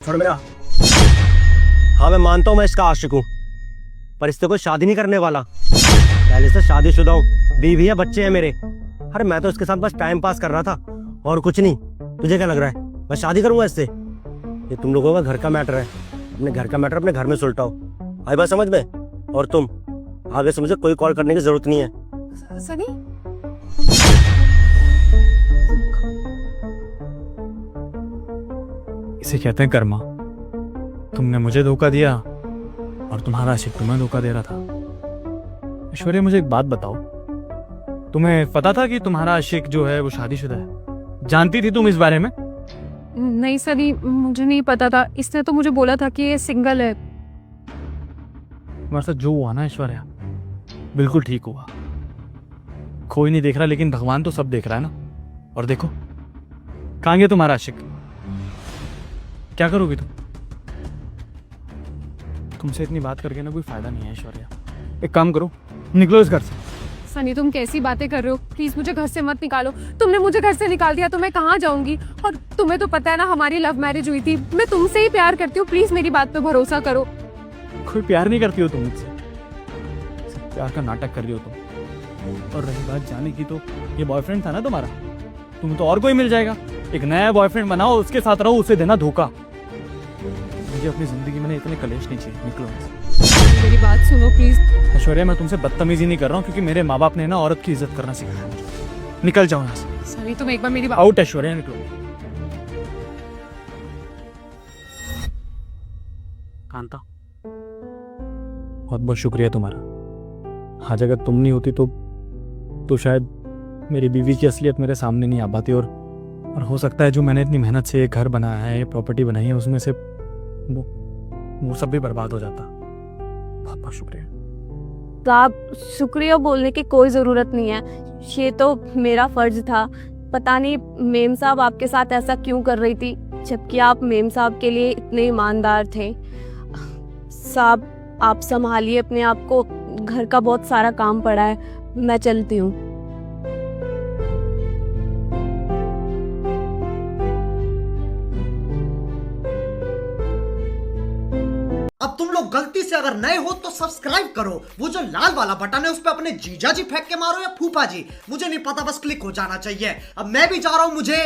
छोड़ मेरा। हाँ मैं मानता हूँ मैं इसका आशिक हूँ, पर इससे कोई शादी नहीं करने वाला। पहले से शादीशुदा हूँ, बीवी है, बच्चे हैं मेरे। अरे मैं तो इसके साथ बस टाइम पास कर रहा था और कुछ नहीं। तुझे क्या लग रहा है मैं शादी करूंगा इससे? ये तुम लोगों का घर का मैटर है, अपने घर का मैटर अपने घर में सुलटाओ। आई बात समझ में? और तुम आगे से मुझे कोई कॉल करने की जरूरत नहीं है। सनी, इसे कहते हैं कर्मा। तुमने मुझे धोखा दिया और तुम्हारा आशिक तुम्हें धोखा दे रहा था। ऐश्वर्या मुझे एक बात बताओ, तुम्हें पता था कि तुम्हारा आशिक जो है वो शादीशुदा है? जानती थी तुम इस बारे में? नहीं सनी, मुझे नहीं पता था। इसने तो मुझे बोला था कि ये सिंगल है। तुम्हारे साथ जो हुआ ना ऐश्वर्या, बिल्कुल ठीक हुआ। कोई नहीं देख रहा लेकिन भगवान तो सब देख रहा है ना। और देखो कहाँ गया तुम्हारा आशिक। क्या करोगी तुम? तुमसे इतनी बात करके ना कोई फायदा नहीं है ऐश्वर्या। एक काम करो, निकलो इस घर से। सनी तुम कैसी बातें कर रहे हो? प्लीज मुझे घर से मत निकालो। तुमने मुझे घर से निकाल दिया तो मैं कहाँ जाऊंगी? और तुम्हें तो पता है ना हमारी लव मैरिज हुई थी। मैं तुमसे ही प्यार करती हूँ, प्लीज मेरी बात पे भरोसा करो। कोई प्यार नहीं करती हो तुम मुझसे, सिर्फ प्यार का नाटक कर रही हो तुम। और रही बात जाने की, तो ये बॉयफ्रेंड था ना तुम्हारा, तुम्हें तो और कोई मिल जाएगा। एक नया बॉयफ्रेंड बनाओ, उसके साथ रहो, उसे देना धोखा। मुझे अपनी जिंदगी में इतने कलेश नहीं चाहिए। निकलो मेरी बात सुनो प्लीज। ऐश्वर्या, मैं तुमसे बदतमीजी नहीं कर रहा हूँ, क्योंकि मेरे माँ बाप ने ना औरत की इज्जत करना सिखाया है। निकल जाओ यहाँ से। सनी तुम एक बार मेरी बात। आउट ऐश्वर्या, निकलो। कांता, बहुत बहुत शुक्रिया तुम्हारा। आज अगर तुम नहीं होती तो शायद मेरी बीवी की असलियत मेरे सामने नहीं आ पाती। और हो सकता है जो मैंने इतनी मेहनत से घर बनाया है, प्रॉपर्टी बनाई है, उसमें से वो सब भी बर्बाद हो जाता। बहुत बहुत शुक्रिया। साहब, शुक्रिया बोलने की कोई ज़रूरत नहीं है, ये तो मेरा फ़र्ज था। पता नहीं मेम साहब आपके साथ ऐसा क्यों कर रही थी, जबकि आप मेम साहब के लिए इतने ईमानदार थे। साहब आप संभालिए अपने आप को, घर का बहुत सारा काम पड़ा है। मैं चलती हूँ। अब तुम लोग गलती से अगर नए हो तो सब्सक्राइब करो। वो जो लाल वाला बटन है उस पे अपने जीजा जी फेंक के मारो या फूफा जी, मुझे नहीं पता, बस क्लिक हो जाना चाहिए। अब मैं भी जा रहा हूं, मुझे